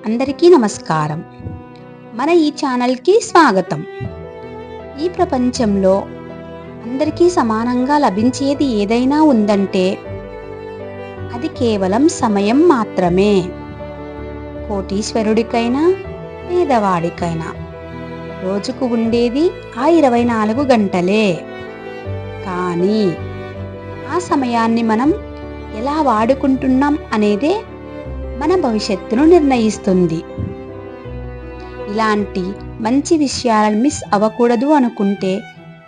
అందరికీ నమస్కారం. మన ఈ ఛానల్కి స్వాగతం. ఈ ప్రపంచంలో అందరికీ సమానంగా లభించేది ఏదైనా ఉందంటే అది కేవలం సమయం మాత్రమే. కోటీశ్వరుడికైనా పేదవాడికైనా రోజుకు ఉండేది ఆ 24 గంటలే. కానీ ఆ సమయాన్ని మనం ఎలా వాడుకుంటున్నాం అనేదే మన భవిష్యత్తును నిర్ణయిస్తుంది. ఇలాంటి మంచి విషయాలను మిస్ అవ్వకూడదు అనుకుంటే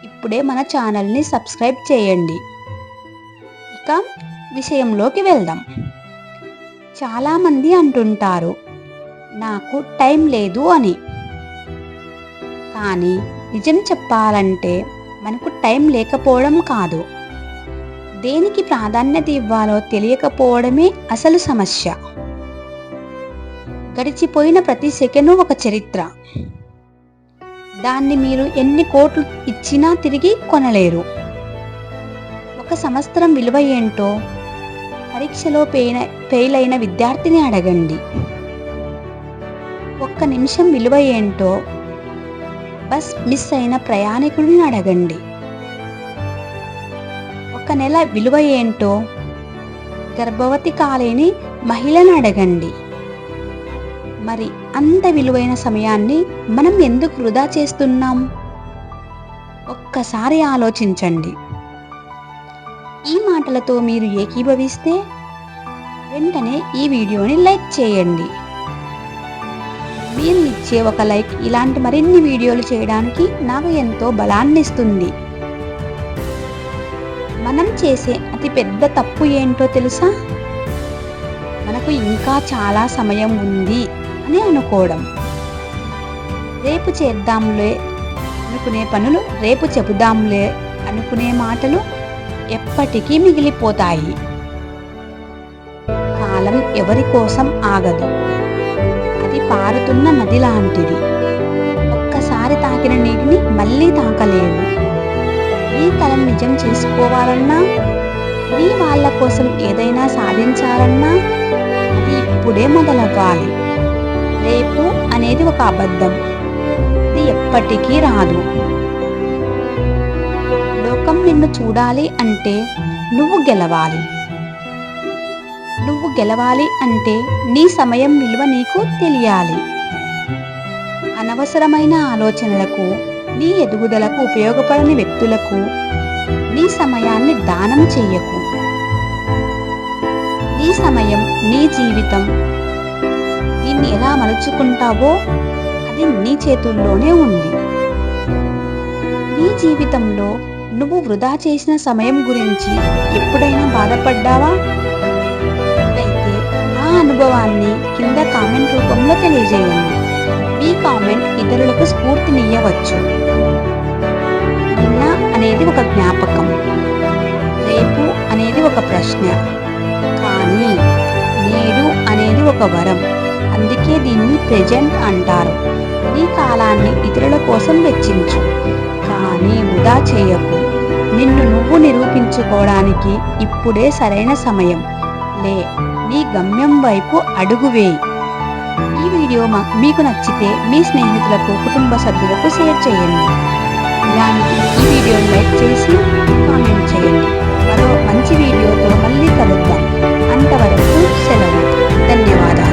ఇప్పుడే మన ఛానల్ని సబ్స్క్రైబ్ చేయండి. ఇక విషయంలోకి వెళ్దాం. చాలామంది అంటుంటారు నాకు టైం లేదు అని. కానీ నిజం చెప్పాలంటే మనకు టైం లేకపోవడం కాదు, దేనికి ప్రాధాన్యత ఇవ్వాలో తెలియకపోవడమే అసలు సమస్య. గడిచిపోయిన ప్రతి సెకను ఒక చరిత్ర. దాన్ని మీరు ఎన్ని కోట్లు ఇచ్చినా తిరిగి కొనలేరు. ఒక సంవత్సరం విలువ ఏంటో పరీక్షలో ఫెయిల్ అయిన విద్యార్థిని అడగండి. ఒక్క నిమిషం విలువ ఏంటో బస్ మిస్ అయిన ప్రయాణికుడిని అడగండి. ఒక నెల విలువ ఏంటో గర్భవతి కాలేని మహిళను అడగండి. మరి అంత విలువైన సమయాన్ని మనం ఎందుకు వృధా చేస్తున్నాం? ఒక్కసారి ఆలోచించండి. ఈ మాటలతో మీరు ఏకీభవిస్తే వెంటనే ఈ వీడియోని లైక్ చేయండి. మీరు ఇచ్చే ఒక లైక్ ఇలాంటి మరిన్ని వీడియోలు చేయడానికి నాకు ఎంతో బలాన్ని ఇస్తుంది. మనం చేసే అతి పెద్ద తప్పు ఏంటో తెలుసా? మనకు ఇంకా చాలా సమయం ఉంది అని అనుకోవడం. రేపు చేద్దాంలే అనుకునే పనులు రేపు చెబుదాంలే అనుకునే మాటలు ఎప్పటికీ మిగిలిపోతాయి. కాలం ఎవరి కోసం ఆగదు. అది పారుతున్న నది లాంటిది. ఒక్కసారి తాకిన నీటిని మళ్ళీ తాకలేవు. నీ కలను నిజం చేసుకోవాలన్నా, నీ వాళ్ళ కోసం ఏదైనా సాధించాలన్నా అది ఇప్పుడే మొదలవ్వాలి. రేపు అనేది ఒక అబద్ధం, అది ఎప్పటికీ రాదు. లోకం నిన్ను చూడాలి అంటే నువ్వు గెలవాలి. నువ్వు గెలవాలి అంటే నీ సమయం విలువ నీకు తెలియాలి. అనవసరమైన ఆలోచనలకు, నీ ఎదుగుదలకు ఉపయోగపడని వ్యక్తులకు నీ సమయాన్ని దానం చెయ్యకు. నీ సమయం, నీ జీవితం, దీన్ని ఎలా మలుచుకుంటావో అది నీ చేతుల్లోనే ఉంది. నీ జీవితంలో నువ్వు వృధా చేసిన సమయం గురించి ఎప్పుడైనా బాధపడ్డావా? అయితే ఆ అనుభవాన్ని కింద కామెంట్ రూపంలో తెలియజేయండి. మీ కామెంట్ ఇతరులకు స్ఫూర్తినియ్యవచ్చు. నిన్న అనేది ఒక జ్ఞాపకం, రేపు అనేది ఒక ప్రశ్న, కానీ నేడు అనేది ఒక వరం. అందుకే దీన్ని ప్రెజెంట్ అంటారు. నీ కాలాన్ని ఇతరుల కోసం వెచ్చించు, కానీ వృధా చేయకు. నిన్ను నువ్వు నిరూపించుకోవడానికి ఇప్పుడే సరైన సమయం. నీ గమ్యం వైపు అడుగు వేయి. ఈ వీడియో మీకు నచ్చితే మీ స్నేహితులకు, కుటుంబ సభ్యులకు షేర్ చేయండి. ఇలాంటి ఈ వీడియోని లైక్ చేసి కామెంట్ చేయండి. మరో మంచి వీడియోతో మళ్ళీ కలుద్దాం. అంతవరకు సెలవు. ధన్యవాదాలు.